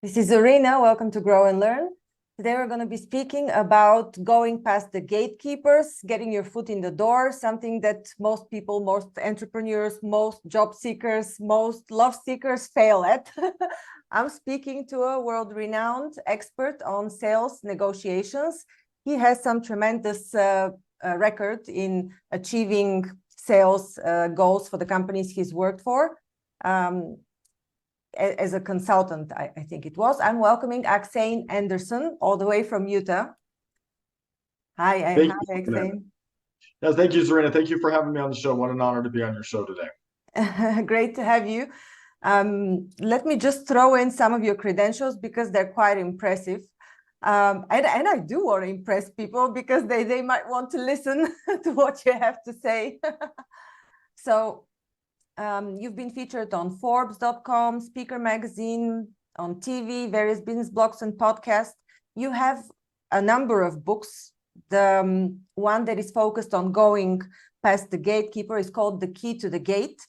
This is Zarina. Welcome to Grow and Learn. Today we're going to be speaking about going past the gatekeepers, getting your foot in the door, something that most people, most entrepreneurs, most job seekers, most love seekers fail at. I'm speaking to a world-renowned expert on sales negotiations. He has some tremendous record in achieving sales goals for the companies he's worked for. As a consultant, I think it was. I'm welcoming EksAyn Anderson, all the way from Utah. Hi, EksAyn. Yes, thank you, Zarina. Thank you for having me on the show. What an honor to be on your show today. Great to have you. Let me just throw in some of your credentials because they're quite impressive. And I do want to impress people because they might want to listen to what you have to say. So you've been featured on Forbes.com, Speaker Magazine, on TV, various business blogs and podcasts. You have a number of books. The one that is focused on going past the gatekeeper is called The Key to the Gate: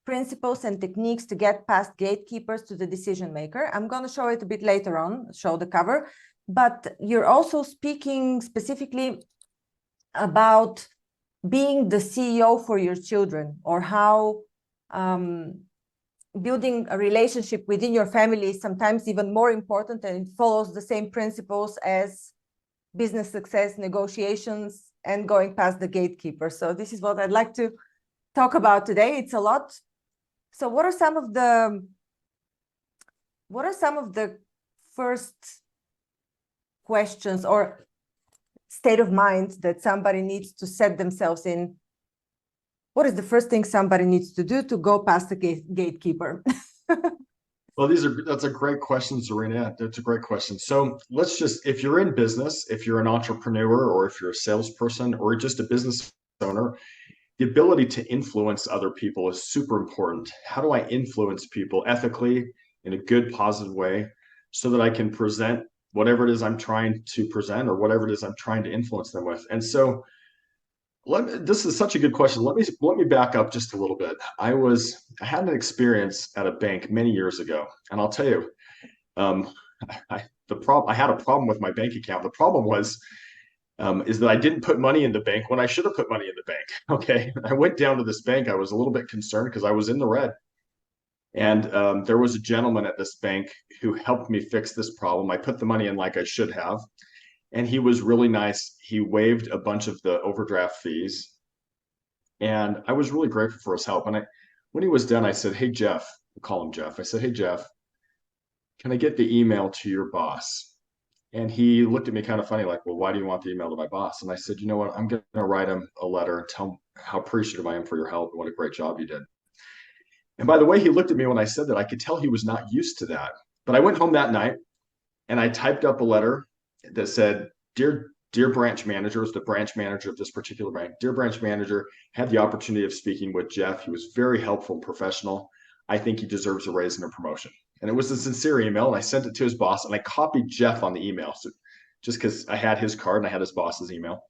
Principles and Techniques to Get Past Gatekeepers to the Decision Maker. I'm going to show it a bit later on, show the cover. But you're also speaking specifically about being the CEO for your children, or how building a relationship within your family is sometimes even more important, and it follows the same principles as business success, negotiations, and going past the gatekeeper. So this is what I'd like to talk about today. It's a lot. So what are some of the first questions or state of mind that somebody needs to set themselves in? What is the first thing somebody needs to do to go past the gatekeeper? Well, that's a greite question, Zarina. That's a great question. So let's just, if you're in business, if you're an entrepreneur, or if you're a salesperson, or just a business owner, the ability to influence other people is super important. How do I influence people ethically, in a good, positive way, so that I can present whatever it is I'm trying to present, or whatever it is I'm trying to influence them with? And so this is such a good question. Let me back up just a little bit. I had an experience at a bank many years ago, and I'll tell you, I had a problem with my bank account. The problem was is that I didn't put money in the bank when I should have put money in the bank. Okay, I went down to this bank. I was a little bit concerned because I was in the red. And there was a gentleman at this bank who helped me fix this problem. I put the money in like I should have, and he was really nice. He waived a bunch of the overdraft fees, and I was really grateful for his help. And when he was done, I said, "Hey, Jeff," we'll call him Jeff. I said, "Hey, Jeff, can I get the email to your boss?" And he looked at me kind of funny, like, "Well, why do you want the email to my boss?" And I said, "You know what? I'm going to write him a letter and tell him how appreciative I am for your help and what a great job you did." And by the way he looked at me when I said that, I could tell he was not used to that. But I went home that night and I typed up a letter that said, Dear branch manager," was the branch manager of this particular bank. "Dear branch manager, had the opportunity of speaking with Jeff. He was very helpful and professional. I think he deserves a raise and a promotion." And it was a sincere email, and I sent it to his boss, and I copied Jeff on the email. So just because I had his card and I had his boss's email.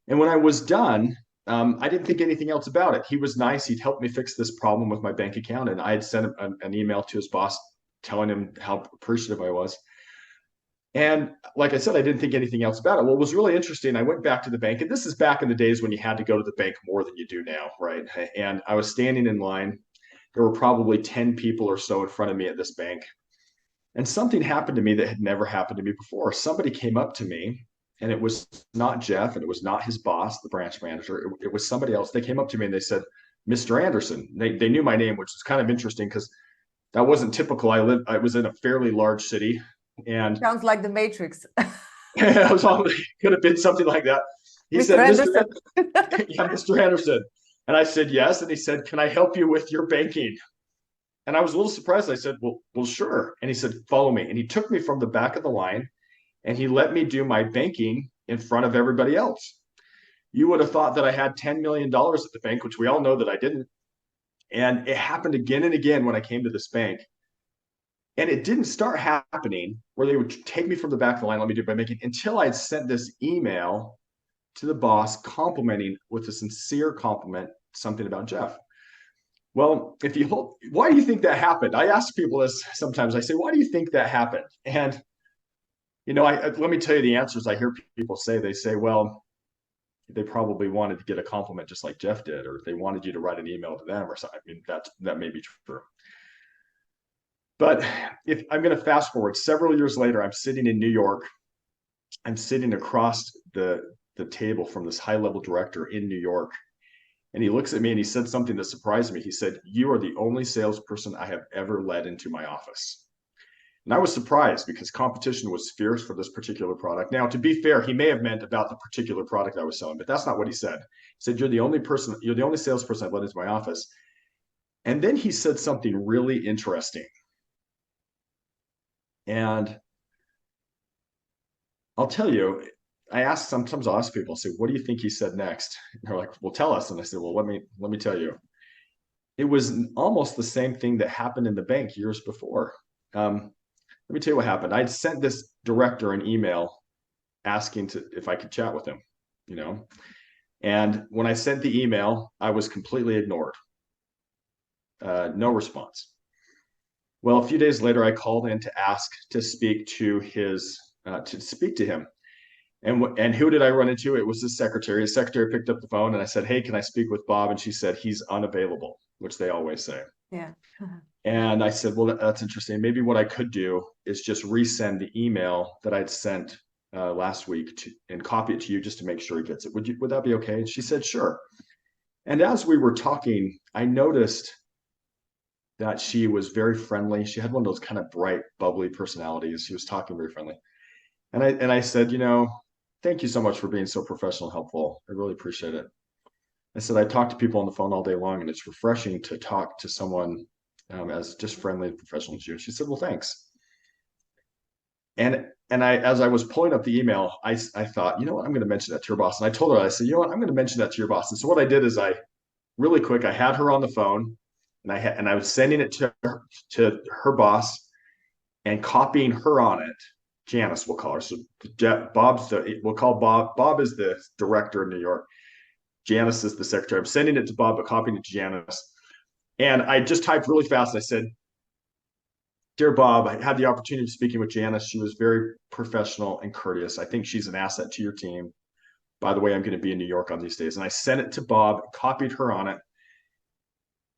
And when I was done, I didn't think anything else about it. He was nice. He'd helped me fix this problem with my bank account, and I had sent an email to his boss telling him how appreciative I was. And like I said, I didn't think anything else about it. What was really interesting, I went back to the bank, and this is back in the days when you had to go to the bank more than you do now, right? And I was standing in line. There were probably 10 people or so in front of me at this bank. And something happened to me that had never happened to me before. Somebody came up to me, and it was not Jeff, and it was not his boss, the branch manager. It was somebody else. They came up to me and they said, "Mr. Anderson." They knew my name, which is kind of interesting because that wasn't typical. I was in a fairly large city, and Sounds like the Matrix. I was on, could have been something like that. He Mr. said, Anderson. Yeah, Mr. Anderson. And I said, "Yes." And he said, "Can I help you with your banking?" And I was a little surprised. I said, well, sure. And he said, "Follow me." And he took me from the back of the line, and he let me do my banking in front of everybody else. You would have thought that I had $10 million at the bank, which we all know that I didn't. And it happened again and again when I came to this bank. And it didn't start happening where they would take me from the back of the line, let me do my banking, until I'd sent this email to the boss complimenting, with a sincere compliment, something about Jeff. Well, why do you think that happened? I ask people this sometimes. I say, why do you think that happened? And, let me tell you the answers I hear people say. They say, well, they probably wanted to get a compliment just like Jeff did, or they wanted you to write an email to them or something. I mean, that may be true. But if I'm going to fast forward several years later, I'm sitting in New York. I'm sitting across the table from this high level director in New York. And he looks at me and he said something that surprised me. He said, "You are the only salesperson I have ever led into my office." And I was surprised because competition was fierce for this particular product. Now, to be fair, he may have meant about the particular product I was selling, but that's not what he said. He said, you're the only salesperson I've led into my office. And then he said something really interesting. And I'll tell you, sometimes I'll ask people, say, what do you think he said next? And they're like, well, tell us. And I said, well, let me tell you. It was almost the same thing that happened in the bank years before. Let me tell you what happened. I'd sent this director an email asking if I could chat with him, And when I sent the email, I was completely ignored. No response. Well, a few days later, I called in to ask to speak to him. And who did I run into? It was his secretary. His secretary picked up the phone and I said, "Hey, can I speak with Bob?" And she said, "He's unavailable," which they always say. Yeah. And I said, well, that's interesting. Maybe what I could do is just resend the email that I'd sent last week and copy it to you just to make sure he gets it. Would that be okay? And she said, sure. And as we were talking, I noticed that she was very friendly. She had one of those kind of bright, bubbly personalities. She was talking very friendly. And I said, thank you so much for being so professional and helpful. I really appreciate it. I said, I talk to people on the phone all day long, and it's refreshing to talk to someone as just friendly and professional as you. She said, well, thanks. And as I was pulling up the email, I thought, you know what, I'm going to mention that to your boss. And I told her, I said, you know what, I'm going to mention that to your boss. And so what I did is I had her on the phone, and I was sending it to her boss and copying her on it. Janice, we'll call her. So we'll call Bob. Bob is the director in New York. Janice is the secretary. I'm sending it to Bob, but copying it to Janice. And I just typed really fast. I said, "Dear Bob, I had the opportunity of speaking with Janice. She was very professional and courteous. I think she's an asset to your team. By the way, I'm going to be in New York on these days." And I sent it to Bob, copied her on it.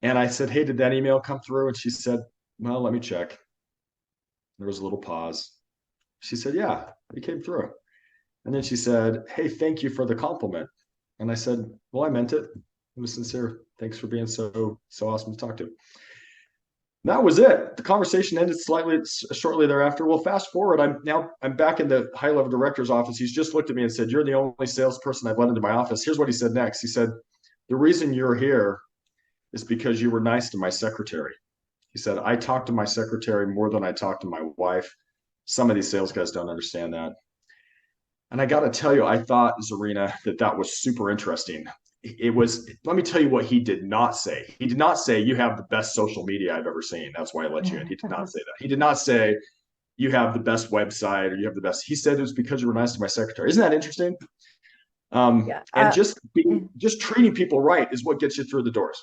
And I said, "Hey, did that email come through?" And she said, "Well, let me check." There was a little pause. She said, "Yeah, it came through." And then she said, "Hey, thank you for the compliment." And I said, "Well, I meant it. It was sincere. Thanks for being so awesome to talk to." That was it. The conversation ended shortly thereafter. Well, fast forward, I'm back in the high level director's office. He's just looked at me and said, "You're the only salesperson I've let into my office." Here's what he said next. He said, "The reason you're here is because you were nice to my secretary." He said, "I talked to my secretary more than I talked to my wife. Some of these sales guys don't understand that." And I got to tell you, I thought, Zarina, that was super interesting. Let me tell you what he did not say. He did not say, "You have the best social media I've ever seen. That's why I let you in." He did not say that. He did not say, "You have the best website," or "You have the best." He said it was because you were nice to my secretary. Isn't that interesting? Yeah. And just treating people right is what gets you through the doors.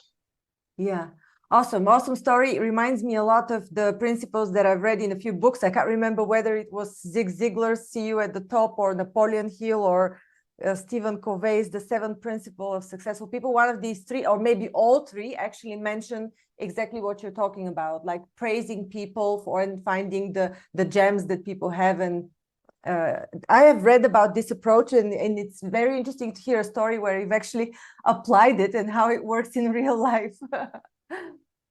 Yeah. Awesome story. It reminds me a lot of the principles that I've read in a few books. I can't remember whether it was Zig Ziglar's "See You at the Top" or Napoleon Hill or Stephen Covey's "The Seven Principles of Successful People." One of these three, or maybe all three, actually mention exactly what you're talking about, like praising people and finding the gems that people have. And I have read about this approach, and it's very interesting to hear a story where you've actually applied it and how it works in real life.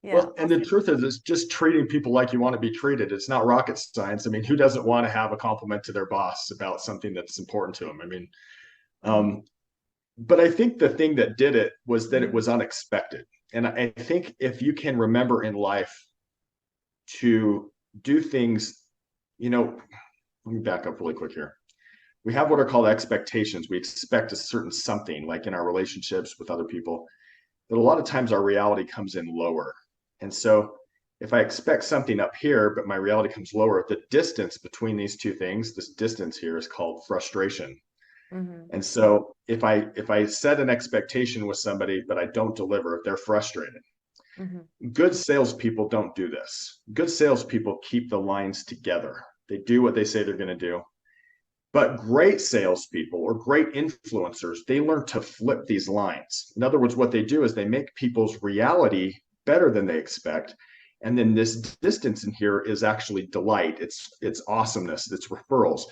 Yeah. Well, and the truth is, it's just treating people like you want to be treated. It's not rocket science. I mean, who doesn't want to have a compliment to their boss about something that's important to them? I mean, but I think the thing that did it was that it was unexpected. And I think if you can remember in life to do things, let me back up really quick here. We have what are called expectations. We expect a certain something, like in our relationships with other people, but a lot of times our reality comes in lower. And so if I expect something up here, but my reality comes lower, the distance between these two things, this distance here is called frustration. Mm-hmm. And so if I set an expectation with somebody, but I don't deliver, they're frustrated. Good salespeople don't do this. Good salespeople keep the lines together. They do what they say they're going to do. But great salespeople or great influencers, they learn to flip these lines. In other words, what they do is they make people's reality better than they expect. And then this distance in here is actually delight. It's awesomeness. It's referrals.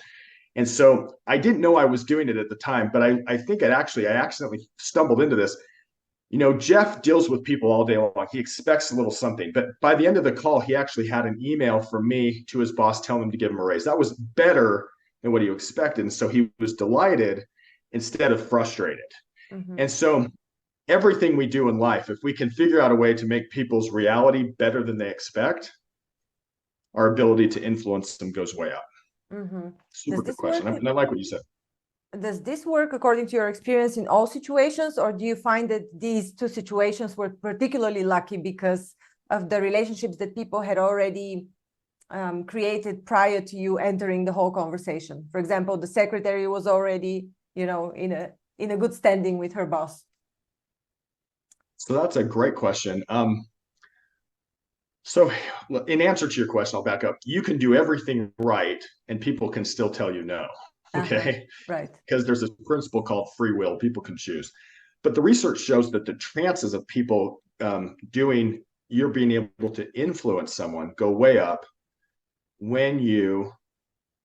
And so I didn't know I was doing it at the time, but I think I accidentally stumbled into this. You know, Jeff deals with people all day long. He expects a little something, but by the end of the call, he actually had an email from me to his boss telling him to give him a raise. That was better than what he expected. And so he was delighted instead of frustrated. And so everything we do in life, if we can figure out a way to make people's reality better than they expect, our ability to influence them goes way up. Super good question. And I like what you said. Does this work according to your experience in all situations, or do you find that these two situations were particularly lucky because of the relationships that people had already created prior to you entering the whole conversation? For example, the secretary was already, you know, in a good standing with her boss. So that's a great question. So in answer to your question, I'll back up. You can do everything right and people can still tell you no. Okay. Right. Because there's a principle called free will. People can choose. But the research shows that the chances of people you're being able to influence someone go way up when you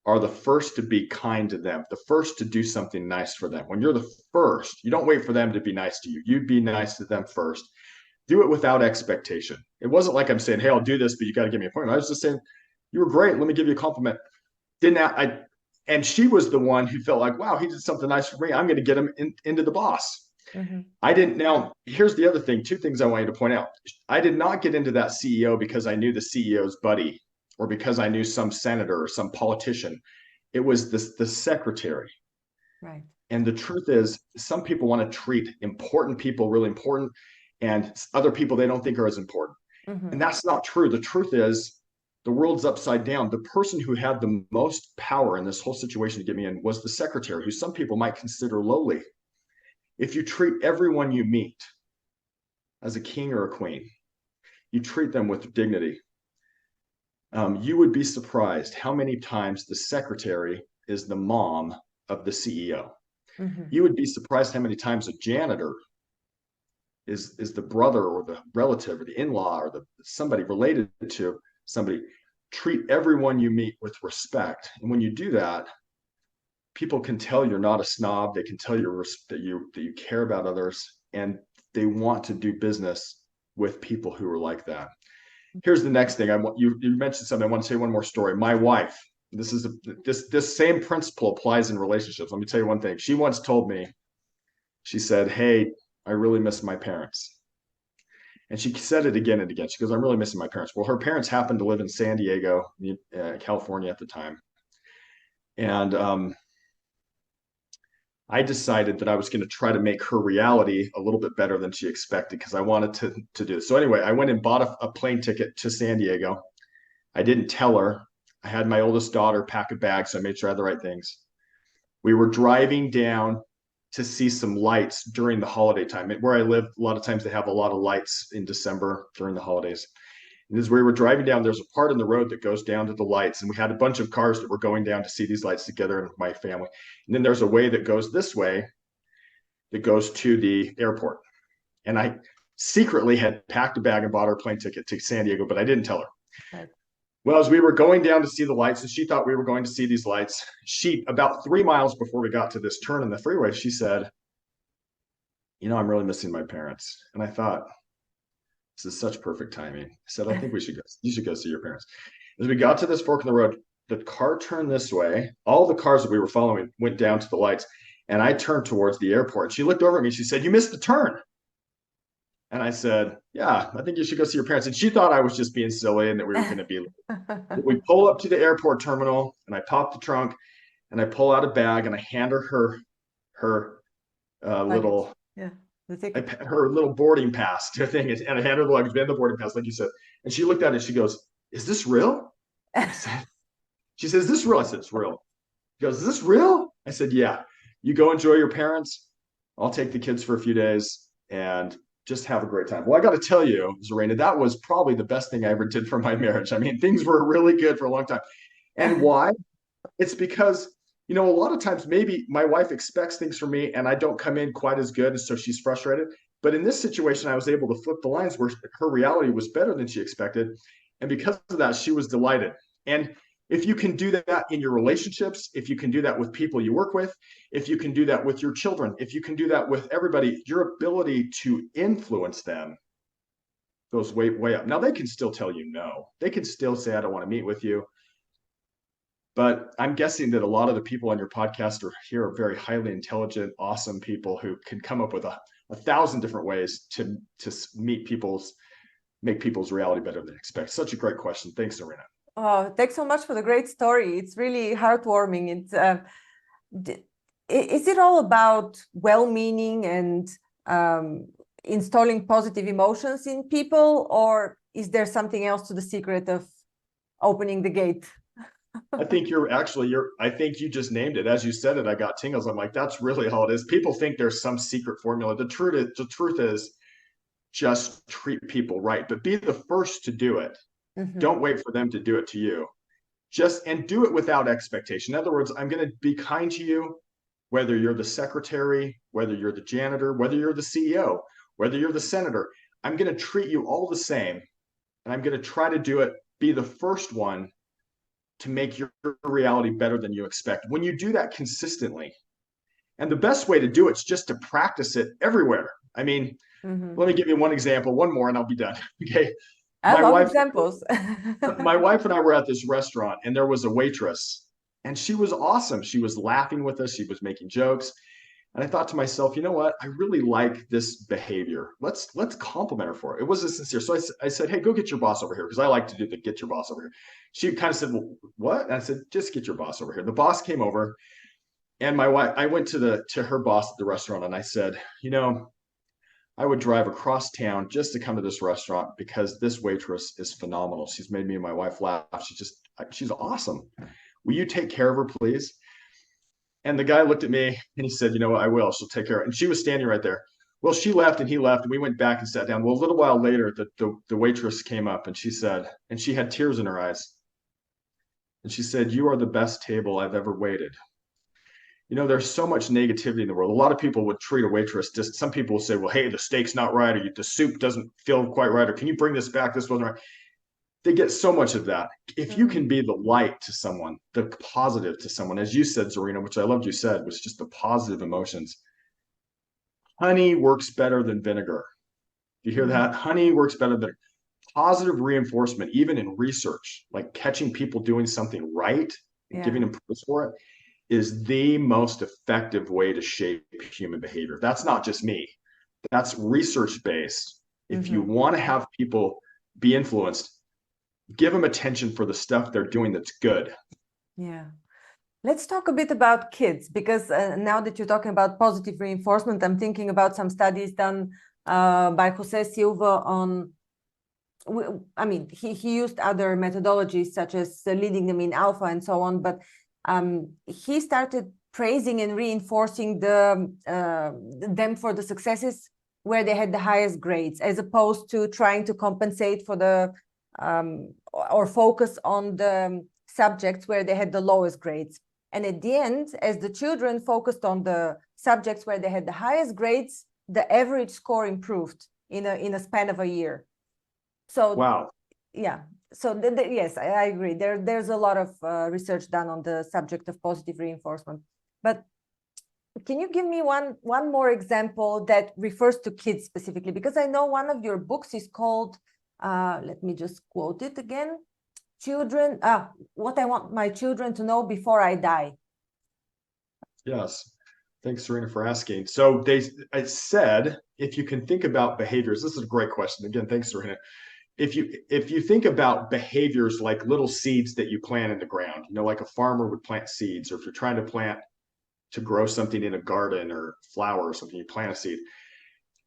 are the first to be kind to them, the first to do something nice for them. When you're the first, you don't wait for them to be nice to you. You be nice to them first. Do it without expectation. It wasn't like I'm saying, hey, I'll do this, but you got to give me a point. I was just saying, you were great. Let me give you a compliment. And she was the one who felt like, wow, he did something nice for me. I'm going to get him into the boss. I didn't. Now, here's the other thing. Two things I want you to point out. I did not get into that CEO because I knew the CEO's buddy or because I knew some senator or some politician. It was the secretary. Right. And the truth is, some people want to treat important people really important and other people they don't think are as important. And that's not true. The truth is, the world's upside down. The person who had the most power in this whole situation to get me in was the secretary, who some people might consider lowly. If you treat everyone you meet as a king or a queen, you treat them with dignity, you would be surprised how many times the secretary is the mom of the CEO. You would be surprised how many times a janitor is the brother or the relative or the in-law or somebody related to somebody. Treat everyone you meet with respect. And when you do that, people can tell you're not a snob. They can tell that you care about others, and they want to do business with people who are like that. Here's the next thing. You mentioned something. I want to say one more story. My wife, this same principle applies in relationships. Let me tell you one thing. She once told me, she said, hey, I really miss my parents. And she said it again and again. She goes, I'm really missing my parents. Well, her parents happened to live in San Diego, California at the time. And I decided that I was going to try to make her reality a little bit better than she expected because I wanted to do this. So anyway, I went and bought a plane ticket to San Diego. I didn't tell her. I had my oldest daughter pack a bag, so I made sure I had the right things. We were driving down to see some lights during the holiday time. Where I live, a lot of times they have a lot of lights in December during the holidays. And as we were driving down, there's a part in the road that goes down to the lights. And we had a bunch of cars that were going down to see these lights together and my family. And then there's a way that goes this way that goes to the airport. And I secretly had packed a bag and bought her a plane ticket to San Diego, but I didn't tell her. Right. Well, as we were going down to see the lights, and she thought we were going to see these lights, about 3 miles before we got to this turn in the freeway, she said, you know, I'm really missing my parents. And I thought, this is such perfect timing. I said, I think you should go see your parents. As we got to this fork in the road, the car turned this way. All the cars that we were following went down to the lights. And I turned towards the airport. She looked over at me. She said, you missed the turn. And I said, yeah, I think you should go see your parents. And she thought I was just being silly and that we were going to be. We pull up to the airport terminal and I pop the trunk and I pull out a bag and I hand her little, her little boarding pass thing. And I hand her the luggage, the boarding pass, like you said. And she looked at it and she goes, is this real? She says, is this real? I said, it's real. She goes, is this real? I said, yeah. You go enjoy your parents. I'll take the kids for a few days and just have a great time. Well, I got to tell you, Zarina, that was probably the best thing I ever did for my marriage. I mean, things were really good for a long time. And why? It's because, a lot of times maybe my wife expects things from me and I don't come in quite as good. And so she's frustrated. But in this situation, I was able to flip the lines where her reality was better than she expected. And because of that, she was delighted. And if you can do that in your relationships, if you can do that with people you work with, if you can do that with your children, if you can do that with everybody, your ability to influence them goes way, way up. Now, they can still tell you no. They can still say, I don't want to meet with you. But I'm guessing that a lot of the people on your podcast are very highly intelligent, awesome people who can come up with a 1,000 different ways to make people's reality better than they expect. Such a great question. Thanks, Serena. Oh, thanks so much for the great story. It's really heartwarming. Is it all about well-meaning and installing positive emotions in people, or is there something else to the secret of opening the gate? I think I think you just named it. As you said it, I got tingles. I'm like, that's really all it is. People think there's some secret formula. The truth is just treat people right, but be the first to do it. Mm-hmm. Don't wait for them to do it to you. And do it without expectation. In other words, I'm going to be kind to you, whether you're the secretary, whether you're the janitor, whether you're the CEO, whether you're the senator. I'm going to treat you all the same. And I'm going to try to be the first one to make your reality better than you expect. When you do that consistently, and the best way to do it is just to practice it everywhere. I mean, let me give you one example, one more, and I'll be done. Okay. I love examples. My wife and I were at this restaurant, and there was a waitress, and she was awesome. She was laughing with us. She was making jokes. And I thought to myself, you know what? I really like this behavior. Let's compliment her for it. It wasn't sincere. So I said, hey, go get your boss over here, because I like to do the get your boss over here. She kind of said, well, what? And I said, just get your boss over here. The boss came over, and my wife, I went to her boss at the restaurant, and I said, I would drive across town just to come to this restaurant because this waitress is phenomenal. She's made me and my wife laugh. She's awesome. Will you take care of her, please? And the guy looked at me and he said, I will. She'll take care of her. And she was standing right there. Well, she left and he left, and we went back and sat down. Well, a little while later, the waitress came up and she said, and she had tears in her eyes. And she said, you are the best table I've ever waited. There's so much negativity in the world. A lot of people would treat a waitress, just some people will say, well, hey, the steak's not right, or the soup doesn't feel quite right, or can you bring this back? This wasn't right. They get so much of that. If you can be the light to someone, the positive to someone, as you said, Zarina, which I loved you said, was just the positive emotions. Honey works better than vinegar. You hear that? Honey works better than positive reinforcement, even in research, like catching people doing something right and giving them praise for it, is the most effective way to shape human behavior. That's not just me. That's research-based. If you want to have people be influenced, give them attention for the stuff they're doing that's good. Yeah. Let's talk a bit about kids, because now that you're talking about positive reinforcement, I'm thinking about some studies done by Jose Silva on, he used other methodologies such as leading them in alpha and so on, but he started praising and reinforcing them for the successes where they had the highest grades, as opposed to trying to compensate for the or focus on the subjects where they had the lowest grades. And at the end, as the children focused on the subjects where they had the highest grades, the average score improved in a span of a year. So wow. Yeah. So yes, I agree. There's a lot of research done on the subject of positive reinforcement. But can you give me one more example that refers to kids specifically? Because I know one of your books is called, let me just quote it again. What I want my children to know before I die. Yes. Thanks, Serena, for asking. So I said, if you can think about behaviors, this is a great question. Again, thanks, Serena. If you think about behaviors like little seeds that you plant in the ground, like a farmer would plant seeds, or if you're trying to grow something in a garden or flower or something, you plant a seed.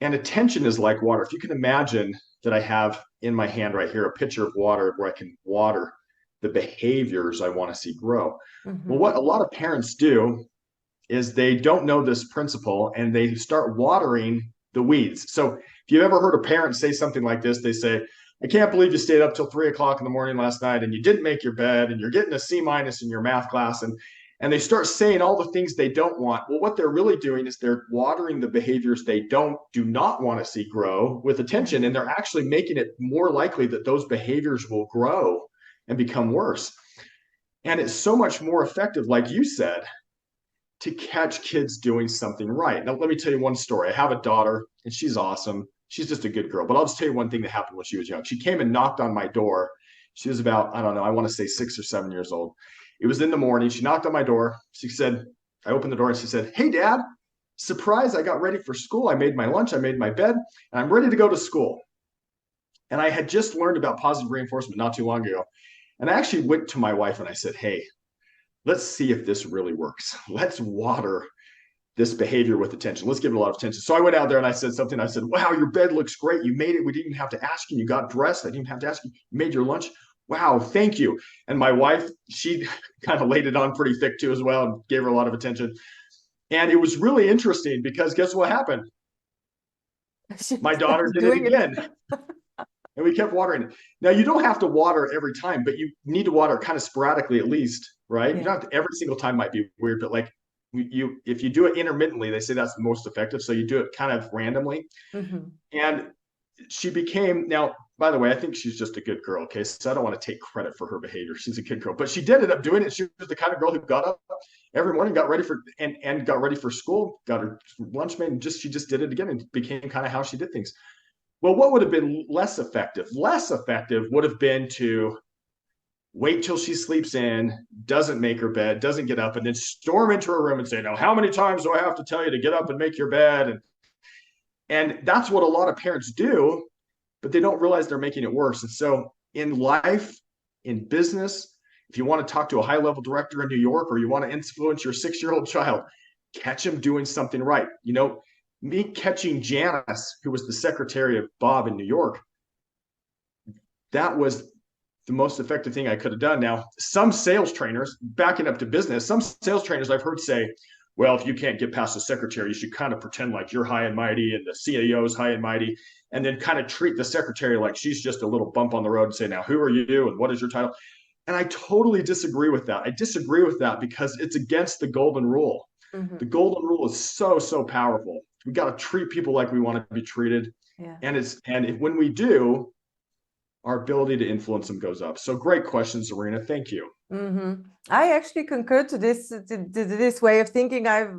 And attention is like water. If you can imagine that I have in my hand right here a pitcher of water where I can water the behaviors I want to see grow. Well, what a lot of parents do is they don't know this principle, and they start watering the weeds. So if you've ever heard a parent say something like this, they say, I can't believe you stayed up till 3 o'clock in the morning last night and you didn't make your bed and you're getting a C- in your math class. And they start saying all the things they don't want. Well, what they're really doing is they're watering the behaviors they do not want to see grow with attention. And they're actually making it more likely that those behaviors will grow and become worse. And it's so much more effective, like you said, to catch kids doing something right. Now, let me tell you one story. I have a daughter and she's awesome. She's just a good girl. But I'll just tell you one thing that happened when she was young. She came and knocked on my door. She was about, I don't know, I want to say 6 or 7 years old. It was in the morning. She knocked on my door. She said, I opened the door and she said, hey, Dad, surprise, I got ready for school. I made my lunch. I made my bed and I'm ready to go to school. And I had just learned about positive reinforcement not too long ago. And I actually went to my wife and I said, hey, let's see if this really works. Let's water this behavior with attention. Let's give it a lot of attention. So I went out there and I said something. I said, wow, your bed looks great. You made it. We didn't even have to ask you. You got dressed. I didn't have to ask you. You made your lunch. Wow, thank you. And my wife, she kind of laid it on pretty thick too as well and gave her a lot of attention. And it was really interesting because guess what happened? My daughter did it again. And we kept watering it. Now, you don't have to water every time, but you need to water kind of sporadically at least, right? Yeah. You don't have to, every single time might be weird, but like if you do it intermittently, they say that's the most effective. So you do it kind of randomly. Mm-hmm. And she became, now, by the way, I think she's just a good girl. Okay. So I don't want to take credit for her behavior. She's a good girl, but she did end up doing it. She was the kind of girl who got up every morning, got ready for, and got ready for school, got her lunch made, and she just did it again and became kind of how she did things. Well, what would have been less effective? Less effective would have been to wait till she sleeps in, doesn't make her bed, doesn't get up, and then storm into her room and say, now, how many times do I have to tell you to get up and make your bed? And that's what a lot of parents do, but they don't realize they're making it worse. And so in life, in business, if you want to talk to a high-level director in New York or you want to influence your 6-year-old child, catch him doing something right. You know, me catching Janice, who was the secretary of Bob in New York, that was the most effective thing I could have done. Now, some sales trainers, backing up to business, some sales trainers I've heard say, well, if you can't get past the secretary, you should kind of pretend like you're high and mighty and the CEO is high and mighty, and then kind of treat the secretary like she's just a little bump on the road and say, now, who are you and what is your title? And I totally disagree with that. I disagree with that because it's against the golden rule. Mm-hmm. The golden rule is so, so powerful. We got to treat people like we want to be treated. Yeah. And when we do, our ability to influence them goes up. So great question, Serena. Thank you. Mm-hmm. I actually concur to this way of thinking. I've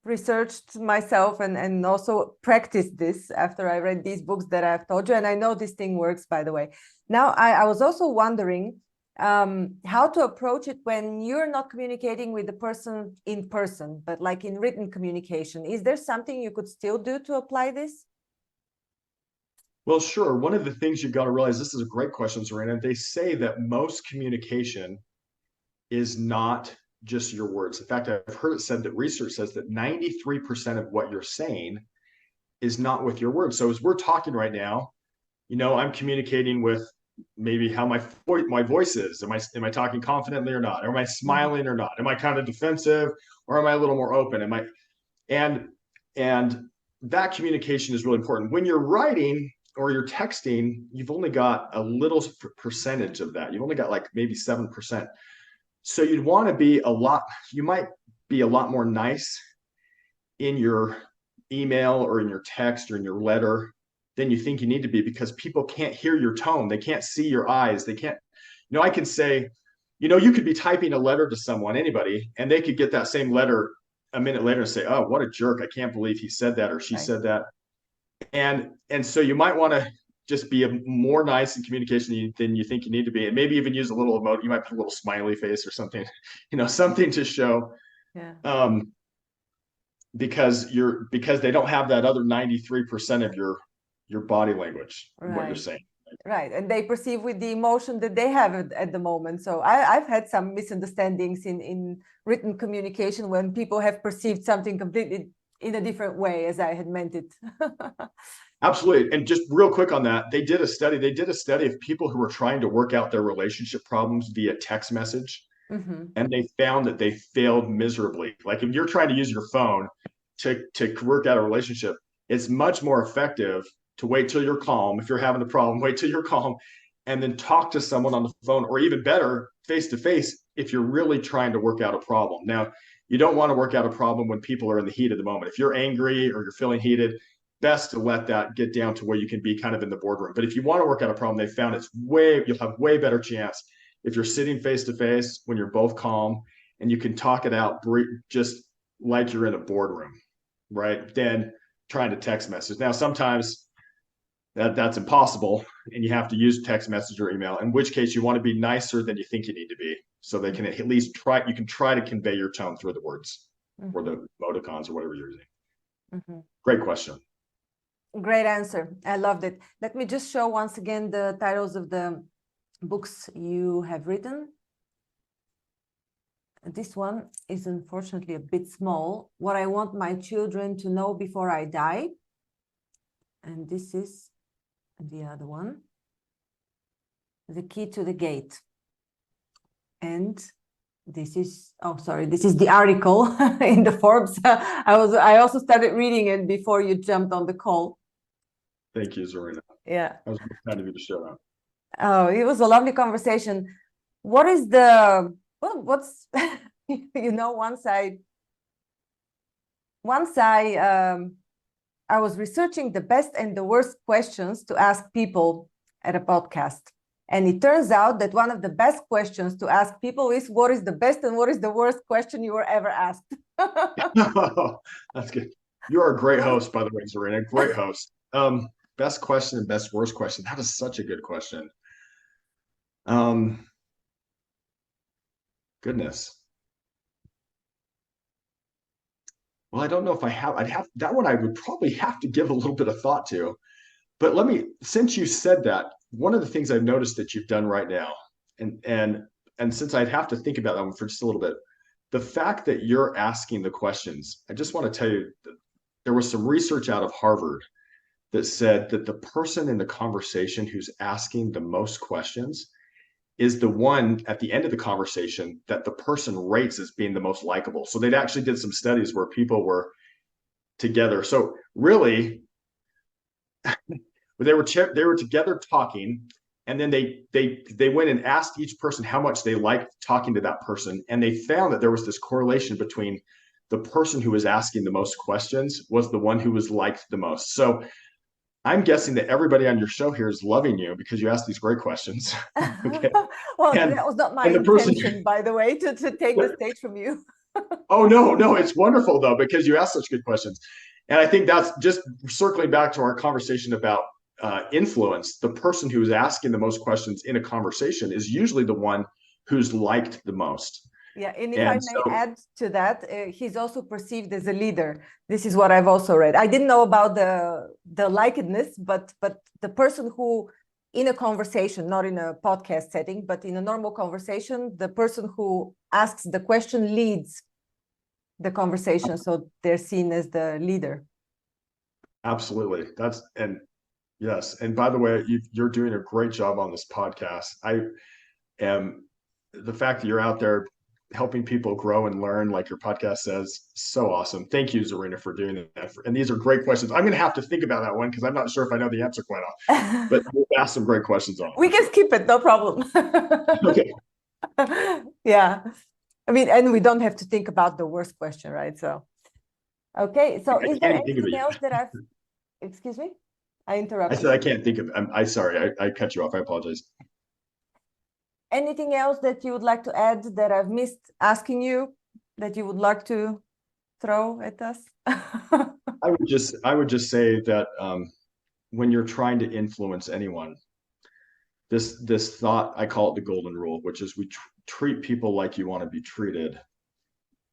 researched myself and also practiced this after I read these books that I've told you. And I know this thing works, by the way. Now, I was also wondering how to approach it when you're not communicating with the person in person, but like in written communication. Is there something you could still do to apply this? Well, sure. One of the things you've got to realize, this is a great question, Serena. They say that most communication is not just your words. In fact, I've heard it said that research says that 93% of what you're saying is not with your words. So as we're talking right now, you know, I'm communicating with maybe how my voice is. Am I talking confidently or not? Am I smiling or not? Am I kind of defensive or am I a little more open? And that communication is really important. When you're writing or you're texting, you've only got a little percentage of that. You've only got like maybe 7%. So you'd want to be you might be a lot more nice in your email or in your text or in your letter than you think you need to be, because people can't hear your tone. They can't see your eyes. They can't, you know, I can say, you know, you could be typing a letter to someone, anybody, and they could get that same letter a minute later and say, oh, what a jerk. I can't believe he said that or she said that. And so you might want to just be more nice in communication than you think you need to be. And maybe even use a little emoji. You might put a little smiley face or something, you know, something to show. Yeah. Because they don't have that other 93% of your body language, right, what you're saying. Right. And they perceive with the emotion that they have at the moment. So I've had some misunderstandings in written communication when people have perceived something completely in a different way as I had meant it. Absolutely. And just real quick on that, they did a study of people who were trying to work out their relationship problems via text message. Mm-hmm. And they found that they failed miserably. Like if you're trying to use your phone to work out a relationship, It's much more effective to wait till you're calm. If you're having a problem, wait till you're calm and then talk to someone on the phone, or even better, face to face, if you're really trying to work out a problem. Now, you don't want to work out a problem when people are in the heat of the moment. If you're angry or you're feeling heated, best to let that get down to where you can be kind of in the boardroom. But if you want to work out a problem, they found you'll have way better chance if you're sitting face to face when you're both calm and you can talk it out just like you're in a boardroom, right? Than trying to text message. Now, sometimes that's impossible and you have to use text message or email, in which case you want to be nicer than you think you need to be. So they can at least you can try to convey your tone through the words or the emoticons or whatever you're using. Great question. Great answer. I loved it. Let me just show once again the titles of the books you have written. This one is unfortunately a bit small. What I want my children to know before I die. And this is the other one. The Key to the Gate. And this is, this is the article in the Forbes. I also started reading it before you jumped on the call. Thank you, Zarina. Yeah. I was kind of you to show up. Oh, it was a lovely conversation. What is what's, I was researching the best and the worst questions to ask people at a podcast. And it turns out that one of the best questions to ask people is, what is the best and what is the worst question you were ever asked? That's good. You are a great host, by the way, Zarina. Great host. Best question and best worst question. That is such a good question. Goodness. Well, I don't know if that one I would probably have to give a little bit of thought to. But since you said that, one of the things I've noticed that you've done right now, and since I'd have to think about that one for just a little bit, the fact that you're asking the questions, I just want to tell you that there was some research out of Harvard that said that the person in the conversation who's asking the most questions is the one at the end of the conversation that the person rates as being the most likable. So they actually did some studies where people were together. So really, they were together talking, and then they went and asked each person how much they liked talking to that person, and they found that there was this correlation between the person who was asking the most questions was the one who was liked the most. So I'm guessing that everybody on your show here is loving you because you asked these great questions. Okay. Well, that was not my intention, by the way, to take the stage from you. Oh, no, it's wonderful, though, because you asked such good questions. And I think that's just circling back to our conversation about influence. The person who's asking the most questions in a conversation is usually the one who's liked the most. Yeah, and if I may add to that, he's also perceived as a leader. This is what I've also read. I didn't know about the likedness, but the person who, in a conversation, not in a podcast setting, but in a normal conversation, the person who asks the question leads the conversation, so they're seen as the leader. Absolutely. Yes. And by the way, you're doing a great job on this podcast. The fact that you're out there helping people grow and learn, like your podcast says, so awesome. Thank you, Zarina, for doing that. And these are great questions. I'm going to have to think about that one because I'm not sure if I know the answer quite off. But we'll ask some great questions on it. We can skip it, no problem. Okay. Yeah. I mean, and we don't have to think about the worst question, right? So, okay. So is there anything else that excuse me? I interrupted. I said I can't think of, I'm sorry, I cut you off. I apologize. Anything else that you would like to add that I've missed asking you that you would like to throw at us? I would just say that when you're trying to influence anyone, this thought, I call it the golden rule, which is we treat people like you want to be treated.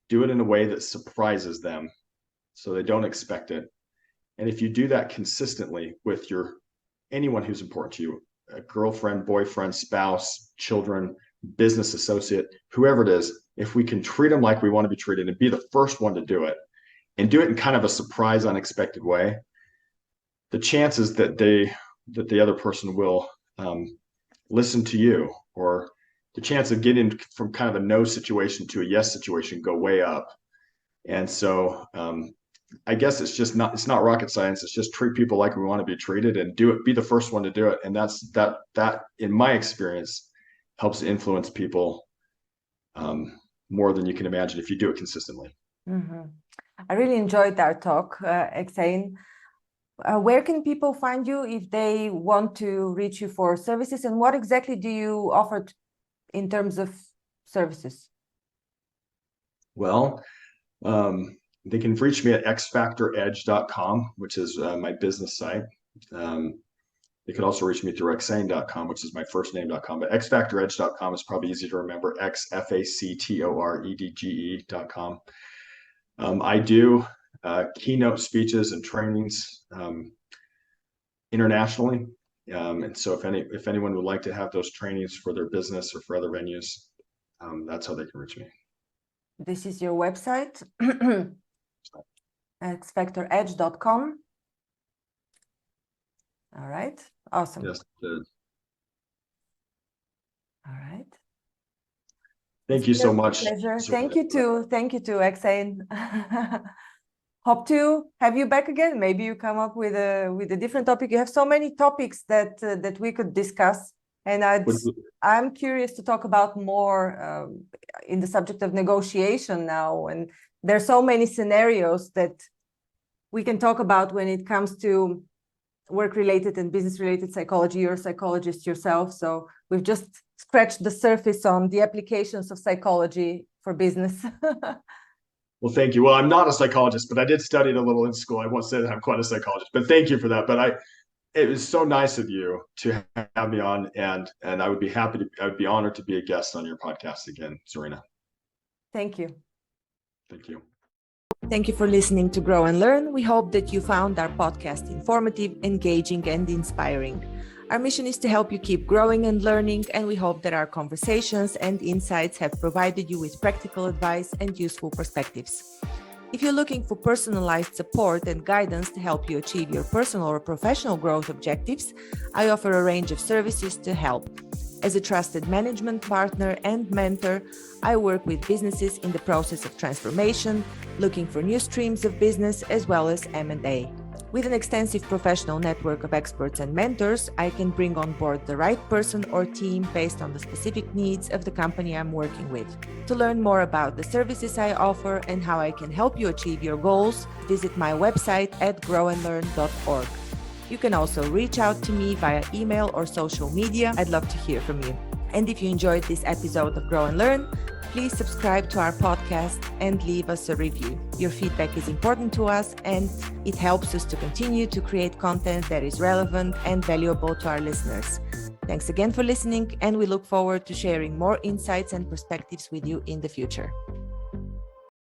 Do it in a way that surprises them so they don't expect it. And if you do that consistently with anyone who's important to you, a girlfriend, boyfriend, spouse, children, business associate, whoever it is, if we can treat them like we want to be treated and be the first one to do it, and do it in kind of a surprise, unexpected way, the chances that the other person will listen to you, or the chance of getting from kind of a no situation to a yes situation, go way up. And so I guess it's not rocket science. It's just treat people like we want to be treated and do it, be the first one to do it. And that in my experience helps influence people more than you can imagine if you do it consistently. Mm-hmm. I really enjoyed our talk, EksAyn. Where can people find you if they want to reach you for services, and what exactly do you offer in terms of services? Well, they can reach me at xfactoredge.com, which is my business site. They could also reach me through EksAyn.com, which is my first name.com, but xfactoredge.com is probably easy to remember, xfactoredge.com. I do keynote speeches and trainings internationally. And so if anyone would like to have those trainings for their business or for other venues, that's how they can reach me. This is your website, xfactoredge.com. All right. Awesome. Yes. All right. Thank you so much. Pleasure. Thank you too, EksAyn. Hope to have you back again. Maybe you come up with a different topic. You have so many topics that we could discuss, and I'm curious to talk about more in the subject of negotiation now. And there's so many scenarios that we can talk about when it comes to work-related and business-related psychology. You're a psychologist yourself, so we've just scratched the surface on the applications of psychology for business. Well, thank you. Well, I'm not a psychologist, but I did study it a little in school. I won't say that I'm quite a psychologist, but thank you for that. But it was so nice of you to have me on, and I would be honored to be a guest on your podcast again, Zarina. Thank you. Thank you. Thank you for listening to Grow and Learn. We hope that you found our podcast informative, engaging, and inspiring. Our mission is to help you keep growing and learning, and we hope that our conversations and insights have provided you with practical advice and useful perspectives. If you're looking for personalized support and guidance to help you achieve your personal or professional growth objectives, I offer a range of services to help. As a trusted management partner and mentor, I work with businesses in the process of transformation, looking for new streams of business, as well as M&A. With an extensive professional network of experts and mentors, I can bring on board the right person or team based on the specific needs of the company I'm working with. To learn more about the services I offer and how I can help you achieve your goals, visit my website at grownlearn.org. You can also reach out to me via email or social media. I'd love to hear from you. And if you enjoyed this episode of Grow and Learn, please subscribe to our podcast and leave us a review. Your feedback is important to us, and it helps us to continue to create content that is relevant and valuable to our listeners. Thanks again for listening, and we look forward to sharing more insights and perspectives with you in the future.